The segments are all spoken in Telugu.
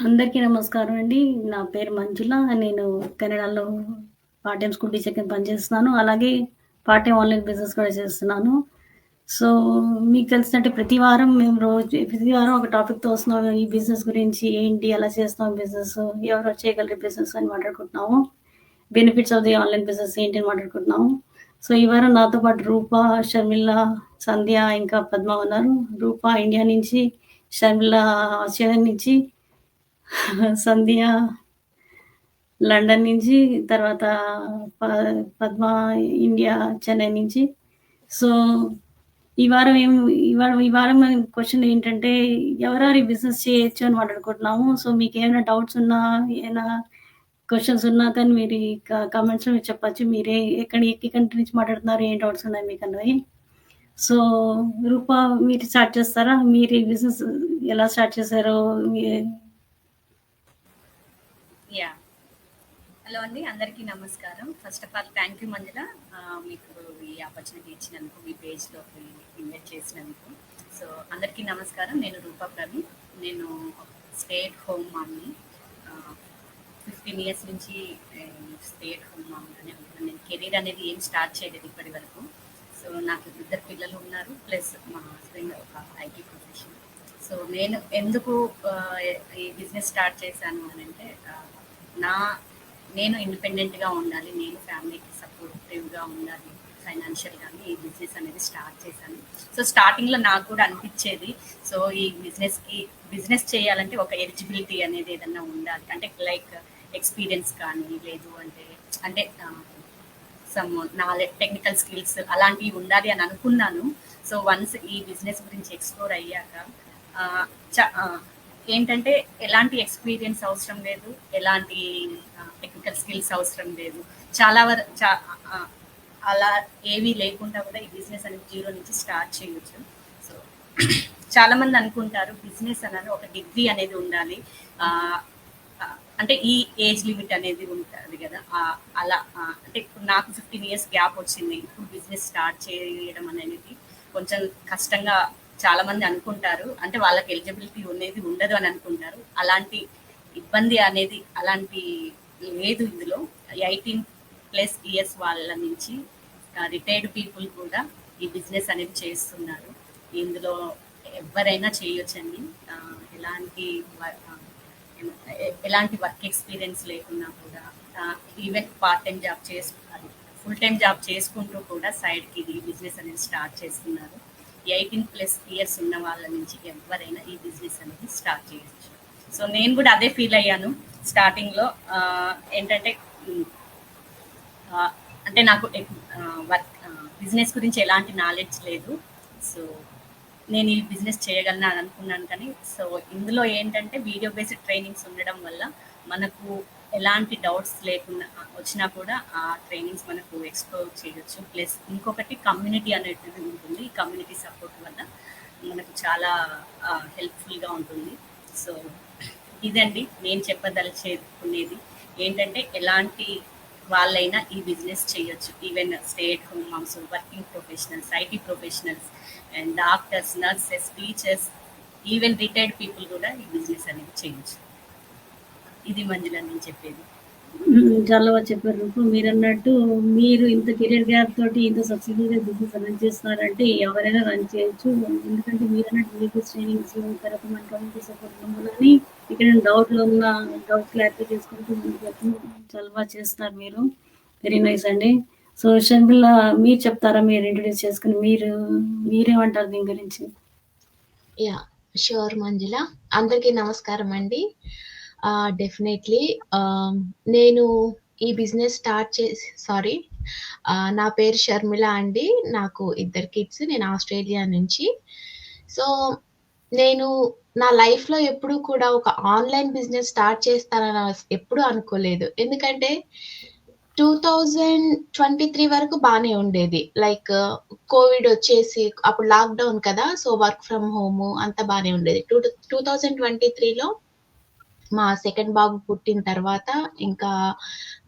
అందరికీ నమస్కారం అండి. నా పేరు మంజుల. నేను కెనడాలో పార్ట్ టైమ్ స్కూల్ టీచర్ కింద పనిచేస్తున్నాను. అలాగే పార్ట్ టైమ్ ఆన్‌లైన్ బిజినెస్ కూడా చేస్తున్నాను. సో, మీకు తెలిసినట్టే ప్రతి వారం ఒక టాపిక్‌తో వస్తున్నాం. ఈ బిజినెస్ గురించి ఏంటి? ఎలా చేస్తాం బిజినెస్? ఎవరెవరు చేయగలరు బిజినెస్ అని మాట్లాడుకుంటున్నాము. Benefits of the online business ఏంటి అని మాట్లాడుకుంటున్నాము. సో, ఈ వారం నాతో పాటు రూప, షర్మిల, సంధ్య ఇంకా పద్మ ఉన్నారు. రూప ఇండియా నుంచి, షర్మిల ఆస్ట్రేలియా నుంచి, సంధ్య లండన్ నుంచి, తర్వాత ప పద్మ ఇండియా, చెన్నై నుంచి. సో, ఈ వారం మన క్వెషన్ ఏంటంటే, ఎవరెవరు ఈ బిజినెస్ చేయొచ్చు అని మాట్లాడుకుంటున్నాము. సో, మీకేమైనా డౌట్స్ ఉన్నా, ఏమైనా క్వెషన్స్ ఉన్నా కానీ మీరు ఈ కామెంట్స్‌లో మీరు చెప్పొచ్చు. మీరే ఏ కంట్రీ నుంచి మాట్లాడుతున్నారు? ఏం డౌట్స్ ఉన్నాయి మీకన్నవి. సో, రూప మీరు స్టార్ట్ చేస్తారా? మీరు ఈ బిజినెస్ ఎలా స్టార్ట్ చేశారో యాహ్! హలో అండి. అందరికీ నమస్కారం. First of all thank you Manjula. మీకు ఈ ఆపర్చునిటీ ఇచ్చినందుకు, మీ పేజ్‌లోకి ఇన్వైట్ చేసినందుకు. సో, అందరికీ నమస్కారం. నేను రూపా ప్రవీణ్. నేను స్టే ఎట్ హోమ్ మమ్‌ని. 15 ఇయర్స్ నుంచి స్టే ఎట్ హోమ్ మమ్‌గానే ఉంటున్నాను. నేను కెరీర్ అనేది ఏం స్టార్ట్ చేయలేదు ఇప్పటివరకు. సో, నాకు ఇద్దరు పిల్లలు ఉన్నారు. ప్లస్ మా హస్బెండ్ ఒక ఐటీ ప్రొఫెషన్. సో, నేను ఎందుకు ఈ బిజినెస్ స్టార్ట్ చేశాను అనంటే, నా నేను ఇండిపెండెంట్‌గా ఉండాలి. నేను ఫ్యామిలీకి సపోర్టివ్‌గా ఉండాలి. ఫైనాన్షియల్‌గాని ఈ బిజినెస్ అనేది స్టార్ట్ చేశాను. సో, స్టార్టింగ్‌లో నాకు కూడా అనిపిచ్చేది. సో, ఈ బిజినెస్ చేయాలంటే ఒక ఎలిజిబిలిటీ అనేది ఏదన్నా ఉండాలి. అంటే లైక్ ఎక్స్‌పీరియన్స్ కానీ, లేదు అంటే సమ్ టెక్నికల్ స్కిల్స్ అలాంటివి ఉండాలి అని అనుకున్నాను. సో, వన్స్ ఈ బిజినెస్ గురించి ఎక్స్‌ప్లోర్ అయ్యాక ఆహ్, చ ఆహ్, ఏంటంటే ఎలాంటి ఎక్స్‌పీరియన్స్ అవసరం లేదు. ఎలాంటి టెక్నికల్ స్కిల్స్ అవసరం లేదు. చాలా వర చా ఆహ్, అలా ఏవీ లేకుండా కూడా ఈ బిజినెస్ అనేది జీరో నుంచి స్టార్ట్ చేయొచ్చు. సో, చాలామంది అనుకుంటారు బిజినెస్ అనేది ఒక డిగ్రీ అనేది ఉండాలి. ఆహ్, అంటే ఈ ఏజ్ లిమిట్ అనేది ఉంటుంది కదా! అంటే ఇప్పుడు నాకు 15 ఇయర్స్ గ్యాప్ వచ్చింది. ఇప్పుడు బిజినెస్ స్టార్ట్ చేయడం అనేది కొంచెం కష్టంగా చాలామంది అనుకుంటారు. అంటే వాళ్ళకి ఎలిజిబిలిటీ అనేది ఉండదు అని అనుకుంటారు. అలాంటి ఇబ్బంది అనేది లేదు ఇందులో. 18+ ఇయర్స్ వాళ్ళ నుంచి రిటైర్డ్ పీపుల్ కూడా ఈ బిజినెస్ అనేది చేస్తున్నారు. ఇందులో ఎవరైనా చేయొచ్చండి. ఎలాంటి ఎలాంటి వర్క్ ఎక్స్పీరియన్స్ లేకున్నా కూడా even part time job full time job చేసుకుంటూ కూడా సైడ్కి ఈ బిజినెస్ అనేది స్టార్ట్ చేస్తున్నారు. 18+ ఇయర్స్ ఉన్న వాళ్ళ నుంచి ఎవరైనా ఈ బిజినెస్ అనేది స్టార్ట్ చేయొచ్చు. సో, నేను కూడా అదే ఫీల్ అయ్యాను స్టార్టింగ్లో. ఏంటంటే అంటే నాకు బిజినెస్ గురించి ఎలాంటి నాలెడ్జ్ లేదు. సో, నేను ఈ బిజినెస్ చేయగలను అని అనుకున్నాను. కానీ సో, ఇందులో ఏంటంటే వీడియో బేస్డ్ ట్రైనింగ్స్ ఉండడం వల్ల మనకు ఎలాంటి డౌట్స్ లేకుండా వచ్చినా కూడా ఆ ట్రైనింగ్స్ మనకు ఎక్స్‌ప్లోర్ చేయొచ్చు. ప్లస్ ఇంకొకటి కమ్యూనిటీ అనేది ఉంటుంది. ఈ కమ్యూనిటీ సపోర్ట్ వల్ల మనకు చాలా హెల్ప్‌ఫుల్‌గా ఉంటుంది. సో, ఇదండి నేను చెప్పదలుచుకునేది. ఏంటంటే ఎలాంటి వాళ్ళైనా ఈ బిజినెస్ చేయొచ్చు. Even stay at home moms, working professionals, IT professionals and doctors, nurses, teachers, even retired people కూడా ఈ బిజినెస్ అనేది చేయొచ్చు. ఇది మంజుల నేను చెప్పేది. చాలా బాగా చెప్పారు రూపు. మీరన్నట్టు మీరు ఇంత కెరియర్ గ్యాప్ తోటి ఇంత సక్సెస్‌ఫుల్‌గా బిజినెస్ రన్ చేస్తున్నారంటే ఎవరైనా రన్ చేయొచ్చు. ఎందుకంటే మీరన్నట్టు వీడియోస్ ట్రైనింగ్స్, తర్వాత మన కమ్యూనిటీ సపోర్ట్ ఉండడం వల్లని ఇక్కడ డౌట్ క్లారిఫై చేసుకుంటూ ముందుకెళ్తూ చాలా బాగా చేస్తున్నారు మీరు. వెరీ నైస్ అండి. సో, షర్మిల మీరు చెప్తారా? మీరు ఇంట్రొడ్యూస్ చేసుకొని మీరేమంటారు దీని గురించి? యాహ్! ష్యూర్ మంజుల. అందరికీ నమస్కారం అండి. డెఫినెట్‌లీ నేను ఈ బిజినెస్ నా పేరు షర్మిల అండి. నాకు ఇద్దరు కిడ్స్. నేను ఆస్ట్రేలియా నుంచి. సో, నేను నా లైఫ్‌లో ఎప్పుడూ కూడా ఒక ఆన్‌లైన్ బిజినెస్ స్టార్ట్ చేస్తానని ఎప్పుడూ అనుకోలేదు. ఎందుకంటే 2023 వరకు బానే ఉండేది. లైక్ కోవిడ్ వచ్చేసి అప్పుడు లాక్‌డౌన్ కదా! సో, వర్క్ ఫ్రమ్ హోమ్ అంతా బానే ఉండేది. 2023లో మా సెకండ్ బాబు పుట్టిన తర్వాత ఇంకా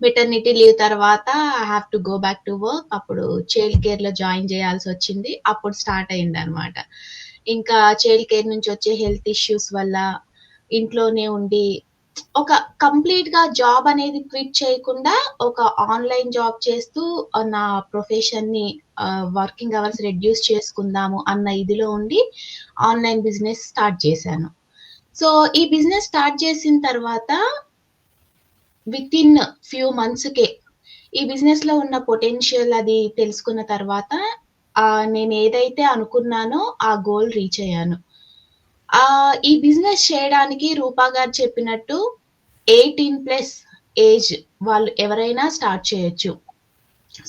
మెటర్నిటీ లీవ్ తర్వాత I have to go back to work. అప్పుడు చైల్డ్ కేర్‌లో జాయిన్ చేయాల్సొచ్చింది. అప్పుడు స్టార్ట్ అయిందనమాట. ఇంకా చైల్డ్ కేర్ నుంచి వచ్చే హెల్త్ ఇష్యూస్ వల్ల ఇంట్లోనే ఉండి ఒక కంప్లీట్‌గా జాబ్ అనేది క్విట్ చేయకుండా ఒక ఆన్‌లైన్ జాబ్ చేస్తూ నా ప్రొఫెషన్‌ని వర్కింగ్ అవర్స్ రెడ్యూస్ చేసుకుందాము అన్న ఇదిలో ఉండి ఆన్‌లైన్ బిజినెస్ స్టార్ట్ చేశాను. సో, ఈ బిజినెస్ స్టార్ట్ చేసిన తర్వాత వితిన్ ఫ్యూ మంత్స్‌కే ఈ బిజినెస్‌లో ఉన్న పొటెన్షియల్ అది తెలుసుకున్న తర్వాత నేనేదైతే అనుకున్నానో ఆ గోల్ రీచ్ అయ్యాను. ఈ బిజినెస్ చేయడానికి రూపా గారు చెప్పినట్టు 18+ ఏజ్ వాళ్ళు ఎవరైనా స్టార్ట్ చేయొచ్చు.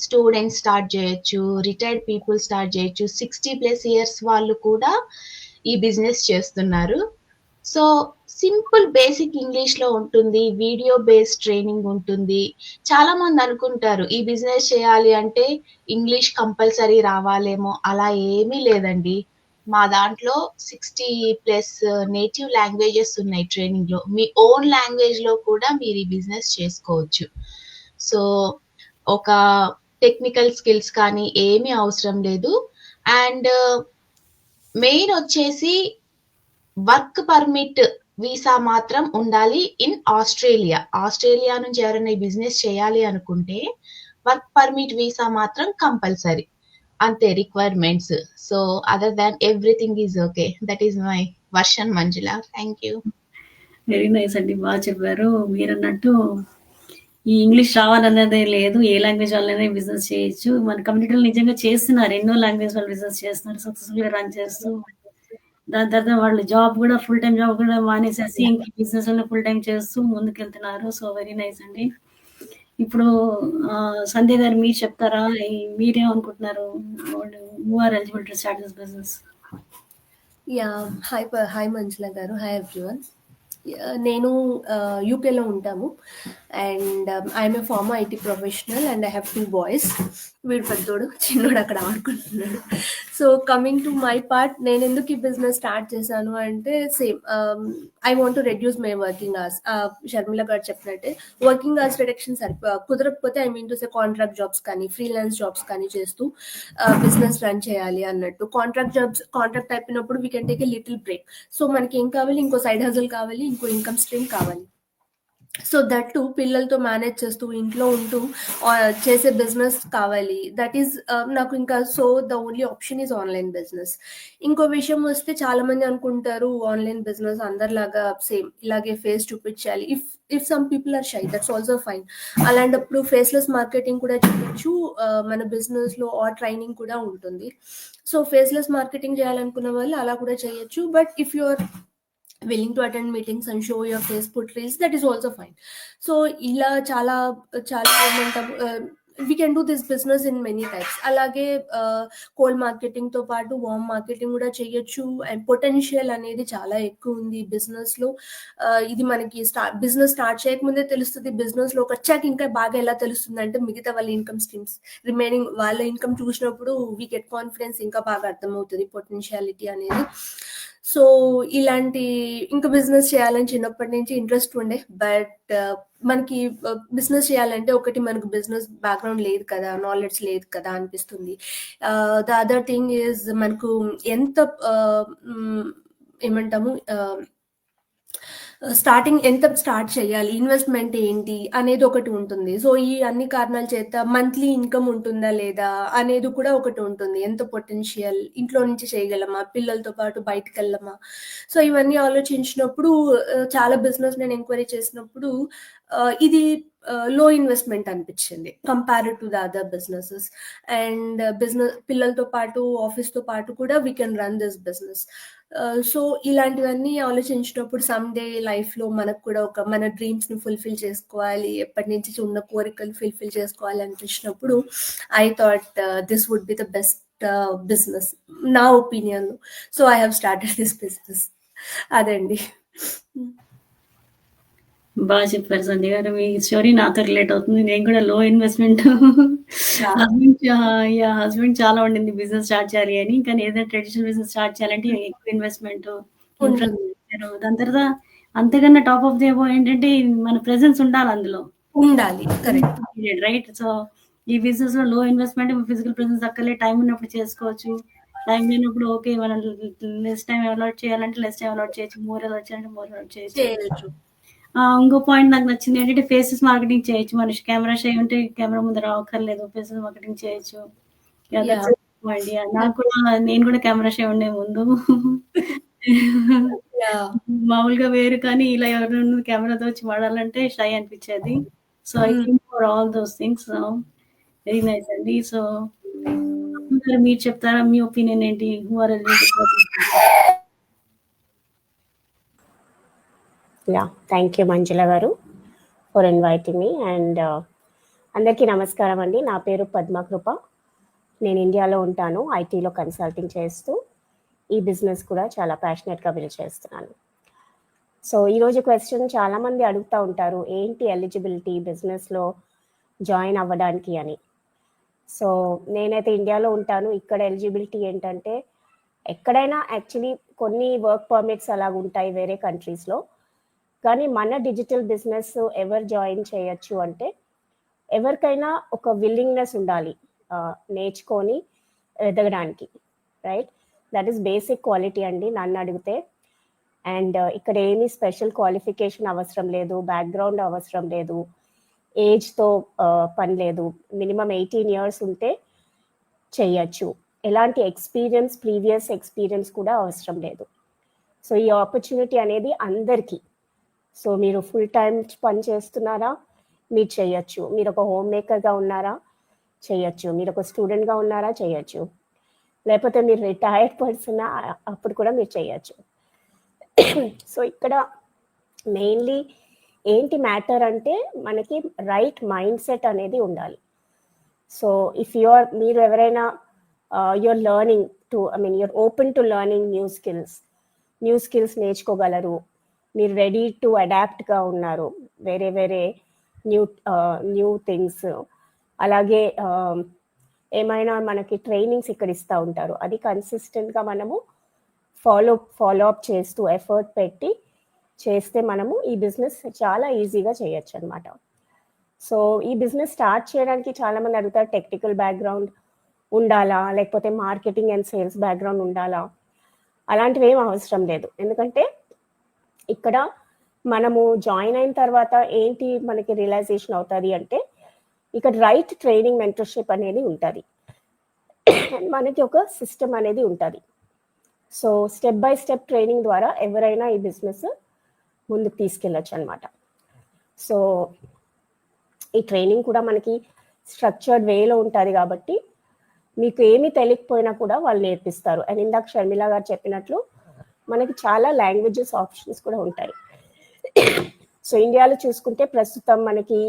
స్టూడెంట్స్ స్టార్ట్ చేయొచ్చు, రిటైర్డ్ పీపుల్ స్టార్ట్ చేయొచ్చు, 60+ ఇయర్స్ వాళ్ళు కూడా ఈ బిజినెస్ చేస్తున్నారు. సో, సింపుల్ బేసిక్ ఇంగ్లీష్‌లో ఉంటుంది. వీడియో బేస్డ్ ట్రైనింగ్ ఉంటుంది. చాలామంది అనుకుంటారు ఈ బిజినెస్ చేయాలి అంటే ఇంగ్లీష్ కంపల్సరీ రావాలేమో, అలా ఏమీ లేదండి. మా దాంట్లో 60+ నేటివ్ లాంగ్వేజెస్ ఉన్నాయి ట్రైనింగ్‌లో. మీ ఓన్ లాంగ్వేజ్‌లో కూడా మీరు ఈ బిజినెస్ చేసుకోవచ్చు. సో, ఒక టెక్నికల్ స్కిల్స్ కానీ ఏమీ అవసరం లేదు. అండ్ మెయిన్ వచ్చేసి వర్క్ పర్మిట్ వీసా మాత్రం ఉండాలి ఇన్ ఆస్ట్రేలియా. ఆస్ట్రేలియా నుంచి ఎవరైనా ఈ బిజినెస్ చేయాలి అనుకుంటే వర్క్ పర్మిట్ వీసా మాత్రం కంపల్సరీ. అంతే requirements. So, other than everything is okay. That is my version Manjula. Thank you. Very nice అండి. బాగా చెప్పారు. మీరన్నట్టు ఈ ఇంగ్లీష్ రావాలన్నదే లేదు. ఏ లాంగ్వేజ్ వాళ్ళైనా బిజినెస్ చేయొచ్చు. మన కమ్యూనిటీలో నిజంగా చేస్తున్నారు. ఎన్నో లాంగ్వేజ్ వాళ్ళు బిజినెస్ చేస్తున్నారు. సక్సెస్‌ఫుల్‌గా రన్ చేస్తూ దాని తర్వాత వాళ్ళు జాబ్ కూడా ఫుల్ టైమ్ జాబ్ కూడా మానేసేసి ఇంక బిజినెస్ లోనే ఫుల్ టైమ్ చేస్తూ ముందుకెళ్తున్నారు. సో వెరీ నైస్ అండి. ఇప్పుడు సంధ్య గారు మీరు చెప్తారా? మీరేమనుకుంటున్నారు? Who are eligible to start this business? Hi Manjula గారు. Hi everyone. నేను యూకేలో ఉంటాము and I am a former IT professional and I have 2 boys. వీడు పెద్దోడు, చిన్నోడు అక్కడ ఆడుకుంటున్నాడు. So coming to my part, నేను ఎందుకు ఈ బిజినెస్ స్టార్ట్ చేశాను అంటే same I want to reduce my working hours. Sharmila గారు చెప్పినట్టే వర్కింగ్ అవర్స్ రిడక్షన్ కుదరకపోతే I mean to say contract jobs కానీ ఫ్రీలాన్స్ జాబ్స్ కానీ చేస్తూ బిజినెస్ రన్ చేయాలి అన్నట్టు. కాంట్రాక్ట్ అయిపోయినప్పుడు we can take a little break. So మనకి ఏం కావాలి, ఇంకో సైడ్ హజల్ కావాలి, ఇంకో ఇన్కమ్ స్ట్రీమ్ కావాలి. సో దట్ టు పిల్లలతో మేనేజ్ చేస్తూ ఇంట్లో ఉంటూ చేసే బిజినెస్ కావాలి. దట్ ఈస్ నాకు ఇంకా so the only option is online business. ఇంకో విషయం వస్తే చాలా మంది అనుకుంటారు ఆన్లైన్ బిజినెస్ అందరిలాగా సేమ్ ఇలాగే ఫేస్ చూపించాలి. If some people are shy, that's also fine. అలాంటప్పుడు ఫేస్లెస్ మార్కెటింగ్ కూడా చేయొచ్చు. మన బిజినెస్ లో ట్రైనింగ్ కూడా ఉంటుంది. సో ఫేస్లెస్ మార్కెటింగ్ చేయాలనుకున్న వాళ్ళు అలా కూడా చేయొచ్చు. But if you're willing to attend meetings and show your face, put reels, that is also fine. So ila చాలా ఏమంటాము, we can do this business in many types. అలాగే కోల్డ్ మార్కెటింగ్ తో పాటు వార్మ్ మార్కెటింగ్ కూడా చేయొచ్చు. అండ్ పొటెన్షియల్ అనేది చాలా ఎక్కువ ఉంది బిజినెస్ లో. ఇది మనకి బిజినెస్ స్టార్ట్ చేయకముందే తెలుస్తుంది. బిజినెస్ లోకి వచ్చాక ఇంకా బాగా ఎలా తెలుస్తుంది అంటే మిగతా వాళ్ళ ఇన్కమ్ స్ట్రీమ్స్ రిమైనింగ్ వాళ్ళ ఇన్కమ్ చూసినప్పుడు వీ గెట్ కాన్ఫిడెన్స్, ఇంకా బాగా అర్థమవుతుంది పొటెన్షియాలిటీ అనేది. సో ఇలాంటి ఇంకా బిజినెస్ చేయాలని చిన్నప్పటి నుంచి ఇంట్రెస్ట్ ఉండే. బట్ మనకి బిజినెస్ చేయాలంటే ఒకటి మనకు బిజినెస్ బ్యాక్గ్రౌండ్ లేదు కదా, నాలెడ్జ్ లేదు కదా అనిపిస్తుంది. ద అదర్ థింగ్ ఈజ్ మనకు ఎంత ఏమంటాము ఎంత స్టార్ట్ చేయాలి, ఇన్వెస్ట్మెంట్ ఏంటి అనేది ఒకటి ఉంటుంది. సో ఈ అన్ని కారణాల చేత మంత్లీ ఇన్కమ్ ఉంటుందా లేదా అనేది కూడా ఒకటి ఉంటుంది. ఎంత పొటెన్షియల్, ఇంట్లో నుంచి చేయగలమా, పిల్లలతో పాటు బయటకు వెళ్ళమా. సో ఇవన్నీ ఆలోచించినప్పుడు చాలా బిజినెస్ నేను ఎంక్వైరీ చేసినప్పుడు ఇది లో ఇన్వెస్ట్మెంట్ అనిపించింది compared to the other businesses. And business పిల్లలతో పాటు ఆఫీస్ తో పాటు కూడా we can run this business. So ఇలాంటివన్నీ ఆలోచించినప్పుడు సమ్ డే లైఫ్ లో మనకు కూడా ఒక మన డ్రీమ్స్ ని ఫుల్ఫిల్ చేసుకోవాలి, ఎప్పటి నుంచి ఉన్న కోరికలు ఫుల్ఫిల్ చేసుకోవాలి అనిపించినప్పుడు I thought this would be the best business నా opinion. So I have started this business. అదండి. బాగా చెప్పారు సంధ్య గారు. మీ స్టోరీ నాతో రిలేట్ అవుతుంది. నేను కూడా లో ఇన్వెస్ట్మెంట్ హస్బెండ్ చాలా ఉండింది బిజినెస్ స్టార్ట్ చేయాలి అని. కానీ ఏదైనా ట్రెడిషనల్ బిజినెస్ స్టార్ట్ చేయాలంటే ఎక్కువ ఇన్వెస్ట్మెంట్, ఇన్ఫ్రాస్ట్రక్చర్, దాని తర్వాత అంతకన్నా టాప్ ఆఫ్ ది అబౌ ఏంటంటే మన ప్రెసెన్స్ ఉండాలి అందులో, ఉండాలి. Correct, right. సో ఈ బిజినెస్ లో లో ఇన్వెస్ట్మెంట్, ఫిజికల్ ప్రెసెన్స్ అక్కర్లే, టైం ఉన్నప్పుడు చేసుకోవచ్చు, టైం లేనప్పుడు ఓకే మనం లెస్ టైం అలాట్ చేయాలంటే లెస్ టైం అలాట్ చేయొచ్చు, మోర్ అలాట్ చేయాలంటే మోర్ అలాట్ చేయొచ్చు. ఇంకో పాయింట్ నాకు నచ్చింది ఏంటంటే ఫేసెస్ మార్కెటింగ్ చేయొచ్చు. మనిషి కెమెరా షై ఉంటే కెమెరా ముందు రావక్కర్లేదు. ఫేసెస్ మార్కెటింగ్ చేయొచ్చు. Yeah! Yeah! That's point. Yeah! నాకు కూడా నేను కూడా కెమెరా షై ఉండే ముందు. యాహ్! మామూలుగా వేరు కానీ ఇలా ఎవరైనా కెమెరాతో వచ్చి వాడాలంటే షై అనిపిచ్చేది. So, I hmm. Think for all those things very nice అండి. సో, మీరు చెప్తారా? మీ ఒపీనియన్ ఏంటి? Who are ya thank you Manjula గారు ఫర్ ఇన్వైటింగ్ మీ అండ్ అందరికీ నమస్కారం అండి. నా పేరు పద్మకృప. నేను ఇండియాలో ఉంటాను. ఐటీలో కన్సల్టింగ్ చేస్తూ ఈ బిజినెస్ కూడా చాలా ప్యాషనెట్గా బిల్డ్ చేస్తున్నాను. సో ఈరోజు క్వశ్చన్ చాలామంది అడుగుతూ ఉంటారు, ఏంటి ఎలిజిబిలిటీ బిజినెస్లో జాయిన్ అవ్వడానికి అని. సో నేనైతే ఇండియాలో ఉంటాను. ఇక్కడ ఎలిజిబిలిటీ ఏంటంటే ఎక్కడైనా యాక్చువల్లీ కొన్ని వర్క్ పర్మిట్స్ అలాగ ఉంటాయి వేరే కంట్రీస్లో. కానీ మన డిజిటల్ బిజినెస్ ఎవరు జాయిన్ చేయొచ్చు అంటే ఎవరికైనా ఒక విల్లింగ్నెస్ ఉండాలి నేర్చుకొని ఎదగడానికి, right? That is basic quality అండి నన్ను అడిగితే. అండ్ ఇక్కడ ఏమీ స్పెషల్ క్వాలిఫికేషన్ అవసరం లేదు, బ్యాక్గ్రౌండ్ అవసరం లేదు, ఏజ్తో పని లేదు. మినిమం 18 years ఉంటే చెయ్యొచ్చు. ఎలాంటి ఎక్స్పీరియన్స్, ప్రీవియస్ ఎక్స్పీరియన్స్ కూడా అవసరం లేదు. సో ఈ ఆపర్చునిటీ అనేది అందరికీ. సో మీరు ఫుల్ టైం పని చేస్తున్నారా, మీరు చేయొచ్చు. మీరు ఒక హోమ్ మేకర్గా ఉన్నారా, చేయొచ్చు. మీరు ఒక స్టూడెంట్గా ఉన్నారా, చేయొచ్చు. లేకపోతే మీరు రిటైర్డ్ పర్సన్ అప్పుడు కూడా మీరు చేయొచ్చు. సో ఇక్కడ మెయిన్లీ ఏంటి మ్యాటర్ అంటే మనకి రైట్ మైండ్ సెట్ అనేది ఉండాలి. సో ఇఫ్ మీరు ఎవరైనా you're learning to you're open to learning new skills నేర్చుకోగలరు, మీరు రెడీ టు అడాప్ట్గా ఉన్నారు వేరే న్యూ థింగ్స్. అలాగే ఏమైనా మనకి ట్రైనింగ్స్ ఇక్కడ ఇస్తూ ఉంటారు, అది కన్సిస్టెంట్గా మనము ఫాలో అప్ చేస్తూ ఎఫర్ట్ పెట్టి చేస్తే మనము ఈ బిజినెస్ చాలా ఈజీగా చేయొచ్చు అనమాట. సో ఈ బిజినెస్ స్టార్ట్ చేయడానికి చాలామంది అడుగుతారు, టెక్నికల్ బ్యాక్గ్రౌండ్ ఉండాలా, లేకపోతే మార్కెటింగ్ అండ్ సేల్స్ బ్యాక్గ్రౌండ్ ఉండాలా? అలాంటివి ఏం అవసరం లేదు. ఎందుకంటే ఇక్కడ మనము జాయిన్ అయిన తర్వాత ఏంటి మనకి రియలైజేషన్ అవుతుంది అంటే ఇక్కడ రైట్ ట్రైనింగ్ మెంటర్షిప్ అనేది ఉంటుంది, మనకి ఒక సిస్టమ్ అనేది ఉంటుంది. So step by step training ద్వారా ఎవరైనా ఈ బిజినెస్ ముందుకు తీసుకెళ్ళచ్చు అనమాట. సో ఈ ట్రైనింగ్ కూడా మనకి స్ట్రక్చర్డ్ వేలో ఉంటుంది కాబట్టి మీకు ఏమీ తెలియకపోయినా కూడా వాళ్ళు నేర్పిస్తారు. అండ్ ఇందాక షర్మిల గారు చెప్పినట్లు మనకి చాలా లాంగ్వేజెస్ ఆప్షన్స్ కూడా ఉంటాయి. సో ఇండియాలో చూసుకుంటే ప్రస్తుతం మనకి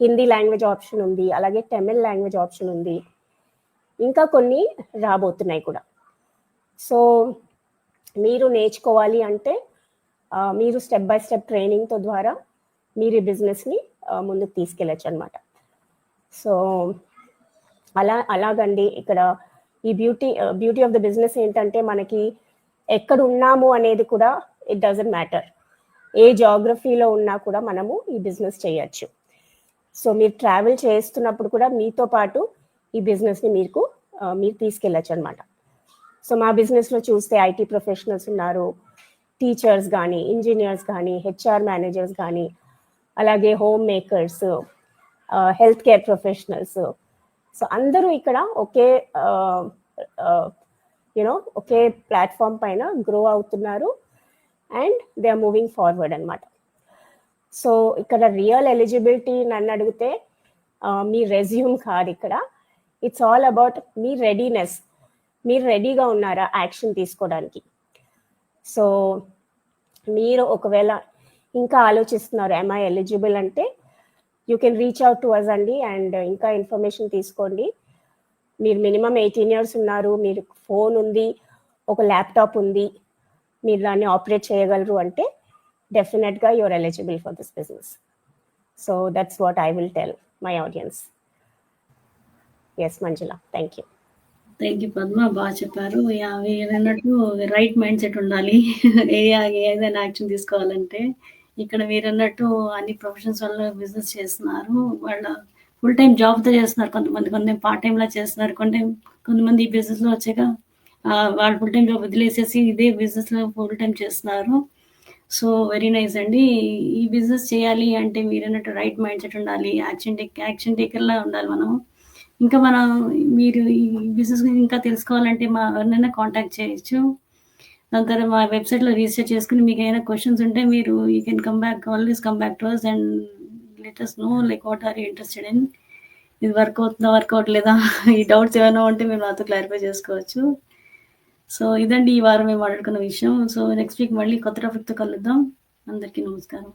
హిందీ లాంగ్వేజ్ ఆప్షన్ ఉంది, అలాగే తమిళ్ లాంగ్వేజ్ ఆప్షన్ ఉంది, ఇంకా కొన్ని రాబోతున్నాయి కూడా. సో మీరు నేర్చుకోవాలి అంటే మీరు స్టెప్ బై స్టెప్ ట్రైనింగ్తో ద్వారా మీరు ఈ బిజినెస్ని ముందుకు తీసుకెళ్ళచ్చు అనమాట. సో అలాగండి ఇక్కడ ఈ బ్యూటీ ఆఫ్ ద బిజినెస్ ఏంటంటే మనకి ఎక్కడ ఉన్నాము అనేది కూడా ఇట్ డజంట్ మ్యాటర్. ఏ జాగ్రఫీలో ఉన్నా కూడా మనము ఈ బిజినెస్ చేయొచ్చు. సో మీరు ట్రావెల్ చేస్తున్నప్పుడు కూడా మీతో పాటు ఈ బిజినెస్ని మీరు తీసుకెళ్ళచ్చు అనమాట. సో మా బిజినెస్లో చూస్తే ఐటీ ప్రొఫెషనల్స్ ఉన్నారు, టీచర్స్ కానీ, ఇంజనీర్స్ కానీ, హెచ్ఆర్ మేనేజర్స్ కానీ, అలాగే home makers, health care professionals. So అందరూ ఇక్కడ ఒకే ప్లాట్ఫామ్ పైన గ్రో అవుతున్నారు and they are moving forward అనమాట. సో ఇక్కడ రియల్ ఎలిజిబిలిటీ నన్ను అడిగితే మీ రెజ్యూమ్ కాదు, ఇక్కడ ఇట్స్ ఆల్ అబౌట్ మీ రెడీనెస్. మీరు రెడీగా ఉన్నారా యాక్షన్ తీసుకోవడానికి? సో మీరు ఒకవేళ ఇంకా ఆలోచిస్తున్నారు am I ఎలిజిబుల్ అంటే you can reach out to us అండి అండ్ ఇంకా ఇన్ఫర్మేషన్ తీసుకోండి. మీరు మినిమం 18 years ఉన్నారు, మీరు ఫోన్ ఉంది, ఒక ల్యాప్టాప్ ఉంది, మీరు దాన్ని ఆపరేట్ చేయగలరు అంటే డెఫినెట్గా you're eligible for this business. So that's what I will tell my audience. Yes Manjula, thank you. Thank you Padma, బాగా చెప్పారు. మీరన్నట్టు రైట్ మైండ్ సెట్ ఉండాలి ఏదైనా యాక్షన్ తీసుకోవాలంటే. ఇక్కడ మీరన్నట్టు అన్ని ప్రొఫెషన్స్ వాళ్ళు బిజినెస్ చేస్తున్నారు, వాళ్ళ ఫుల్ టైం జాబ్తో చేస్తున్నారు, కొంతమంది పార్ట్ టైంలా చేస్తున్నారు, కొంతమంది ఈ బిజినెస్లో వచ్చాక వాళ్ళు ఫుల్ టైం జాబ్ వదిలేసేసి ఇదే బిజినెస్లో ఫుల్ టైం చేస్తున్నారు. సో వెరీ నైస్ అండి. ఈ బిజినెస్ చేయాలి అంటే మీరన్నట్టు రైట్ మైండ్ సెట్ ఉండాలి. యాక్షన్ టేకర్‌లా ఉండాలి మనం. ఇంకా మనం మీరు ఈ బిజినెస్ గురించి ఇంకా తెలుసుకోవాలంటే మా ఎవరినైనా కాంటాక్ట్ చేయొచ్చు. దాని తర్వాత మా వెబ్‌సైట్‌లో రిజిస్టర్ చేసుకొని మీకేమైనా క్వెషన్స్ ఉంటే మీరు you can always come back to us and let us know like what are you interested in. ఇది వర్క్ అవుతుందా? వర్క్ అవ్వట్లేదా? ఈ డౌట్స్ ఏమైనా ఉంటే మీరు నాతో క్లారిఫై చేసుకోవచ్చు. సో ఇదండి ఈ వారం మేము మాట్లాడుకున్న విషయం. సో నెక్స్ట్ వీక్ మళ్ళీ కొత్త టాపిక్‌తో కలుద్దాం. అందరికీ నమస్కారం.